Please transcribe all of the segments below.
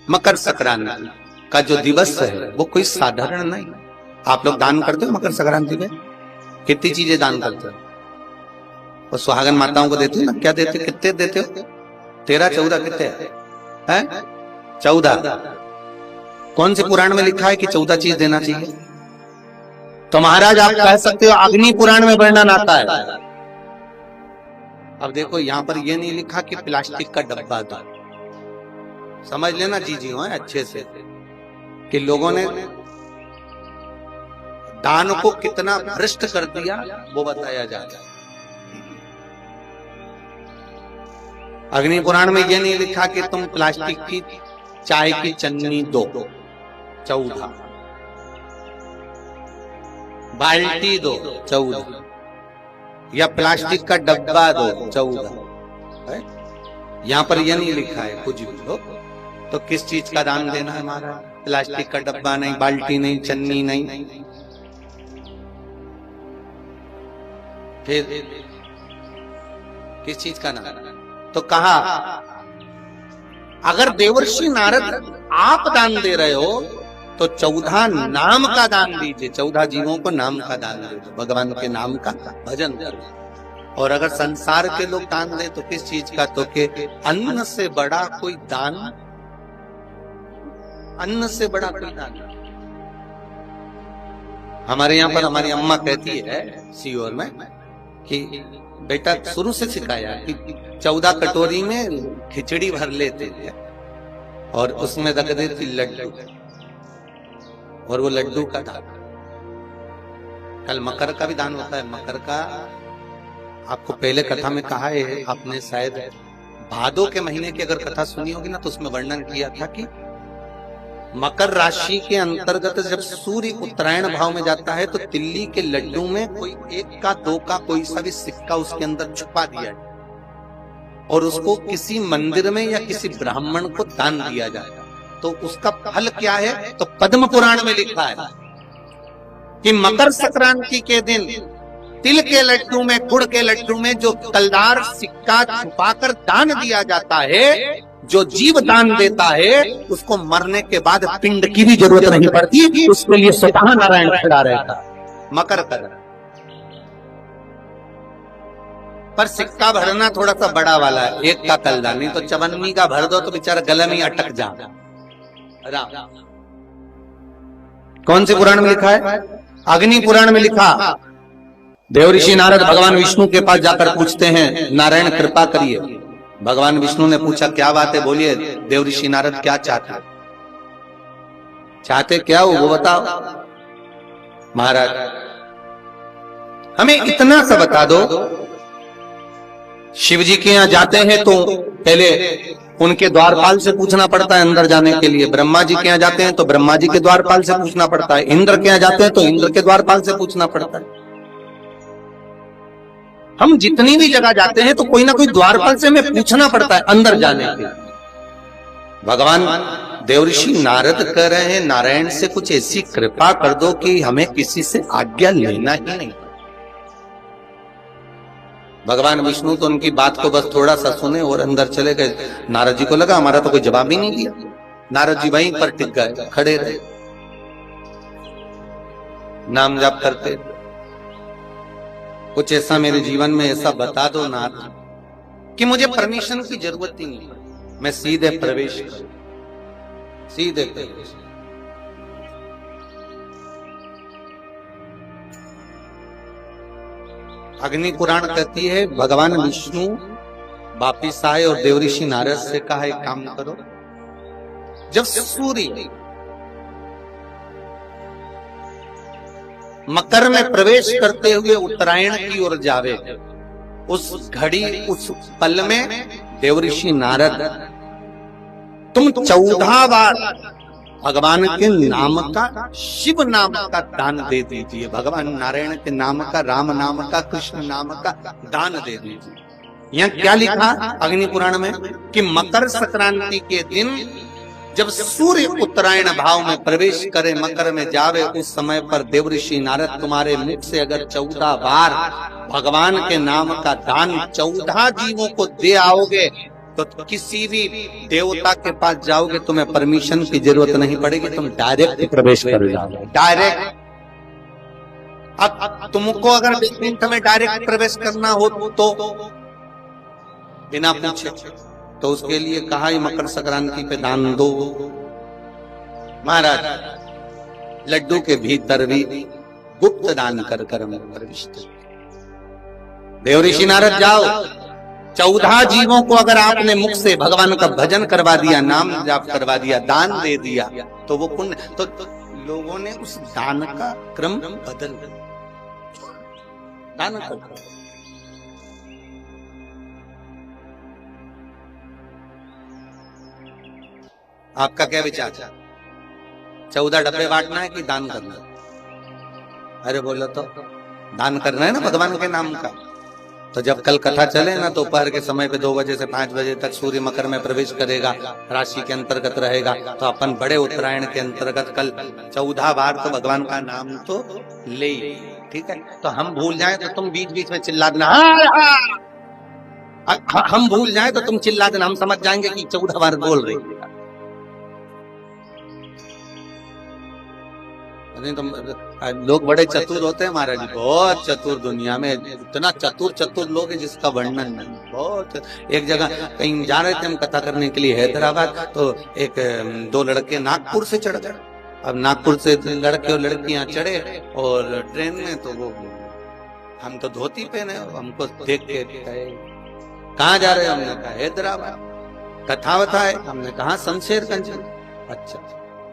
मकर संक्रांति का जो दिवस है वो कोई साधारण नहीं। आप लोग दान करते हो मकर संक्रांति में? कितनी चीजें दान करते हो? और सुहागन माताओं को देते हो ना? क्या देते हो? कितने देते हो? 13-14 कितने हैं? 14। कौन से पुराण में लिखा है कि 14 चीज देना चाहिए? तो महाराज आप कह सकते हो अग्नि पुराण में वर्णन आता है। अब देखो यहां पर यह नहीं लिखा कि प्लास्टिक का डब्बा दो। समझ लेना जी हो अच्छे से कि लोगों ने दान को कितना भ्रष्ट कर दिया वो बताया जाता है। अग्नि पुराण में यह नहीं लिखा कि तुम प्लास्टिक की चाय की चन्नी दो 14, बाल्टी दो 14, या प्लास्टिक का डब्बा दो 14। यहां पर यह नहीं लिखा है कुछ भी हो। तो किस चीज का दान देना है हमारा? प्लास्टिक का डब्बा नहीं, बाल्टी नहीं, चन्नी नहीं, फिर किस चीज का नाम? तो कहा अगर देवर्षि नारद आप दान दे रहे हो तो 14 नाम का दान दीजिए। 14 जीवों को नाम का दान दीजिए, भगवान के नाम का भजन करो। और अगर संसार के लोग दान दे तो किस चीज का? तो के अन्न से बड़ा कोई दान, अन्न से बड़ा कोई दान। हमारे यहाँ पर हमारी अम्मा कहती है सीहोर में कि बेटा शुरू से सिखाया कि 14 कटोरी में खिचड़ी भर लेते थे और उसमें रख देती लड्डू, और वो लड्डू का दान। कल मकर का भी दान होता है। मकर का आपको पहले कथा में कहा है, आपने शायद भादो के महीने की अगर कथा सुनी होगी ना तो उसमें वर्णन किया था कि मकर राशि के अंतर्गत जब सूर्य उत्तरायण भाव में जाता है तो तिल्ली के लड्डू में कोई 1 का 2 का कोई सा भी सिक्का उसके अंदर छुपा दिया है और उसको किसी मंदिर में या किसी ब्राह्मण को दान दिया जाएगा। तो उसका फल क्या है? तो पद्म पुराण में लिखा है कि मकर संक्रांति के दिन तिल के लड्डू में, गुड़ के लड्डू में जो तलदार सिक्का छुपाकर दान दिया जाता है, जो जीव दान देता है उसको मरने के बाद पिंड की भी जरूरत नहीं पड़ती, उसके लिए स्वतः नारायण खड़ा रहता। मकर कर पर सिक्का भरना थोड़ा सा बड़ा वाला है, 1 का तलदार, नहीं तो 54 का भर दो तो बेचारा गले में ही अटक जा। कौन से पुराण में लिखा है? अग्नि पुराण में लिखा। देवऋषि नारद भगवान विष्णु के पास जाकर पूछते हैं, नारायण कृपा करिए। भगवान विष्णु ने पूछा क्या बात है, बोलिए देवऋषि नारद क्या चाहते? चाहते क्या हो वो बताओ। महाराज हमें इतना सा बता दो, शिव जी के यहाँ जाते हैं तो पहले उनके द्वारपाल से पूछना पड़ता है अंदर जाने के लिए। ब्रह्मा जी के यहाँ जाते हैं तो ब्रह्मा जी के द्वारपाल से पूछना पड़ता है। इंद्र के यहाँ जाते हैं तो इंद्र के द्वारपाल से पूछना पड़ता है। हम जितनी भी जगह जाते हैं तो कोई ना कोई द्वारपाल से हमें पूछना पड़ता है अंदर जाने के लिए। भगवान देवऋषि नारद कह रहे हैं नारायण से कुछ ऐसी कृपा कर दो कि हमें किसी से आज्ञा लेना ही नहीं। भगवान विष्णु तो उनकी बात को बस थोड़ा सा सुने और अंदर चले गए। नारद जी को लगा हमारा तो कोई जवाब ही नहीं दिया। नारद जी वहीं पर टिक गए, खड़े रहे, नाम जाप करते। कुछ ऐसा मेरे जीवन में ऐसा बता दो नाथ कि मुझे परमिशन की जरूरत ही नहीं, मैं सीधे प्रवेश करूं, सीधे प्रवेश। अग्नि पुराण कहती है भगवान विष्णु वापिस आए और देवऋषि नारद से कहा एक काम करो, जब सूर्य मकर में प्रवेश करते हुए उत्तरायण की ओर जावे, उस घड़ी उस पल में देवऋषि नारद तुम 14 बार भगवान के नाम का, शिव नाम का दान दे दीजिए। भगवान नारायण के नाम का, राम नाम का, कृष्ण नाम का दान दे दीजिए। यहाँ क्या लिखा अग्नि पुराण में कि मकर संक्रांति के दिन जब सूर्य उत्तरायण भाव में प्रवेश करे, मकर में जावे, उस समय पर देवऋषि नारद तुम्हारे मुख से अगर 14 बार भगवान के नाम का दान 14 जीवों को दे आओगे तो किसी भी देवता के पास जाओगे तुम्हें परमिशन की जरूरत नहीं पड़ेगी, तुम डायरेक्ट प्रवेश कर जाओगे, डायरेक्ट। अब तुमको अगर वैकुंठ में डायरेक्ट प्रवेश करना हो तो बिना पूछे, तो उसके लिए कहा ही मकर संक्रांति पे दान दो। महाराज लड्डू के भीतर भी गुप्त दान कर कर में प्रविष्ट। देव ऋषि नारद जाओ, 14 जीवों को अगर आपने मुख से भगवान का भजन करवा दिया, नाम जाप करवा दिया, दान दे दिया, तो वो पुण्य। तो लोगों ने उस दान का क्रम बदल दिया। दान का आपका क्या विचार है? 14 डब्बे बांटना है कि दान करना? अरे बोलो तो दान करना है ना भगवान के नाम का। तो जब कल कथा चले ना, दोपहर के समय पे 2 बजे से 5 बजे तक सूर्य मकर में प्रवेश करेगा, राशि के अंतर्गत रहेगा, तो अपन बड़े उत्तरायण के अंतर्गत कल 14 बार तो भगवान का नाम तो ले ही, ठीक है। तो हम भूल जाए तो तुम बीच बीच में चिल्ला देना, हम भूल जाए तो तुम चिल्ला देना, हम समझ जाएंगे कि 14 बार बोल रही है। नहीं तो लोग बड़े चतुर होते हैं महाराज जी, बहुत चतुर। दुनिया में इतना चतुर लोग हैं जिसका वर्णन नहीं। बहुत एक जगह कहीं जा रहे थे हम कथा करने के लिए हैदराबाद, तो एक 2 लड़के नागपुर से चढ़ गए। अब नागपुर से लड़के और लड़कियां चढ़े और ट्रेन में, तो वो हम तो धोती पहने, हमको देख के कहे कहाँ जा रहे हैं? हमने कहा हैदराबाद। कथा वथा है? हमने कहा शमशेरगंज। अच्छा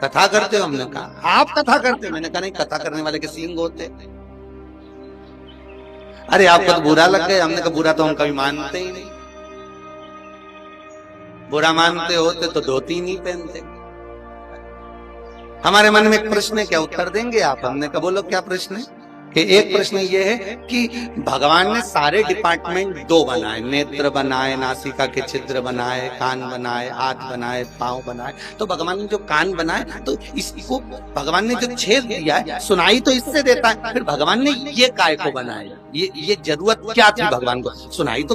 कथा करते हो? हमने कहा आप कथा करते हो? मैंने कहा नहीं, कथा करने वाले के सींग होते। अरे आपको तो बुरा लग गया। हमने कहा बुरा तो हम कभी मानते ही नहीं, बुरा मानते होते तो धोती नहीं पहनते। हमारे मन में एक प्रश्न है, क्या उत्तर देंगे आप? हमने कहा बोलो क्या प्रश्न है? कि एक प्रश्न ये है कि भगवान ने सारे डिपार्टमेंट 2 बनाए, नेत्र बनाए, नासिका के छिद्र बनाए, कान बनाए, हाथ बनाए, पांव बनाए। तो भगवान ने जो कान बनाए, तो इसको भगवान ने जो छेद दिया है, सुनाई तो इससे देता है, फिर भगवान ने ये काय को बनाया? ये जरूरत क्या थी भगवान को? सुनाई तो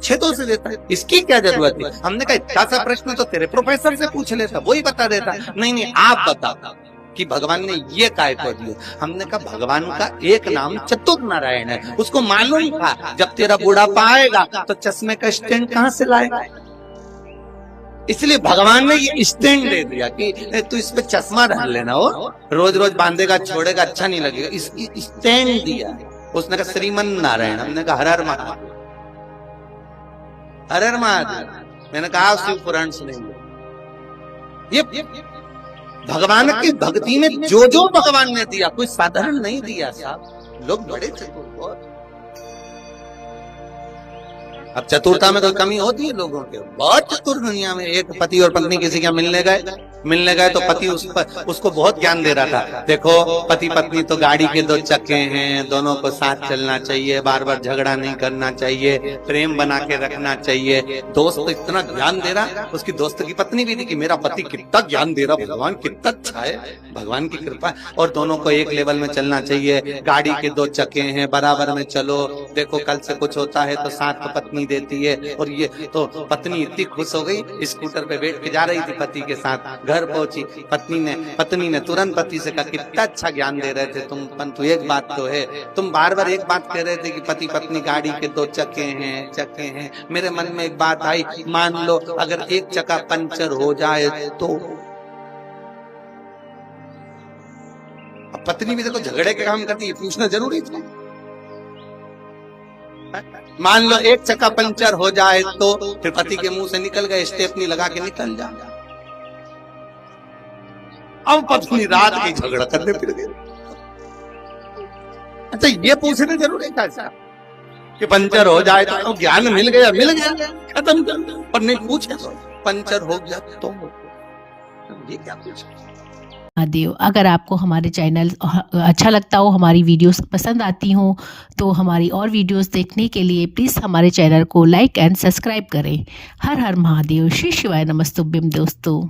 छेदों से देता है, इसकी क्या जरूरत थी? हमने कहा इतना सा प्रश्न तो तेरे प्रोफेसर से पूछ लेता, वो ही बता देता। नहीं आप बताओ कि भगवान ने ये काय को दिया। हमने कहा भगवान का एक नाम चतुर नारायण है, उसको मालूम था जब तेरा बुढ़ापा आएगा तो चश्मे का स्टैंड कहां से लाएगा, इसलिए भगवान ने ये स्टैंड दे दिया कि तू इस पे चश्मा डाल लेना, हो रोज रोज बांधेगा छोड़ेगा अच्छा नहीं लगेगा, इसकी स्टैंड दिया। उसने कहा श्रीमन नारायण। हमने कहा हर हर महादेव, हर हर महादेव। मैंने कहा शिव पुराण सुनेंगे। ये भगवान की भक्ति में जो जो भगवान ने दिया, कोई साधारण नहीं दिया साहब। लोग बड़े चतुर बहुत। अब चतुरता में तो कमी होती है लोगों के, बहुत चतुर दुनिया में। एक पति और पत्नी किसी के मिलने गए तो पति उसको बहुत ज्ञान दे रहा था। देखो पति पत्नी तो गाड़ी के 2 चक्के हैं, दोनों को साथ चलना चाहिए, बार बार झगड़ा नहीं करना चाहिए, प्रेम बना के रखना चाहिए। दोस्त तो इतना ज्ञान दे रहा, उसकी दोस्त की पत्नी भी थी कि मेरा पति कितना ज्ञान दे रहा, भगवान कितना अच्छा है, भगवान की कृपा। और दोनों को एक लेवल में चलना चाहिए, गाड़ी के 2 चक्के हैं, बराबर में चलो। देखो कल से कुछ होता है तो साथ तो पत्नी देती है। और ये तो पत्नी इतनी खुश हो गई, स्कूटर पे बैठ के जा रही थी पति के साथ, घर पहुंची, पत्नी ने तुरंत पति से कहा कितना अच्छा ज्ञान दे रहे थे तुम, परंतु एक बात तो है, तुम बार बार एक बात कह रहे थे कि पति पत्नी गाड़ी के 2 चक्के हैं। मेरे मन में एक बात आई, मान लो अगर एक चक्का पंचर हो जाए तो? अब पत्नी भी देखो झगड़े के काम करती है, पूछना जरूरी था। मान लो एक चक्का पंचर हो जाए तो? फिर पति के मुंह से निकल गए, स्टेपनी लगा के निकल जा। अब पत्नी रात की झगड़ा करने फिर गई। अच्छा ये पूछने जरूरी था कि पंचर हो जाए तो? ज्ञान मिल गया खत्म कर दो। और नहीं पूछे तो पंचर हो गया तो ये क्या पूछे? महादेव। अगर आपको हमारे चैनल अच्छा लगता हो, हमारी वीडियोस पसंद आती हो, तो हमारी और वीडियोस देखने के लिए प्लीज़ हमारे चैनल को लाइक एंड सब्सक्राइब करें। हर हर महादेव। श्री शिवाय नमस्तुभ्यम दोस्तों।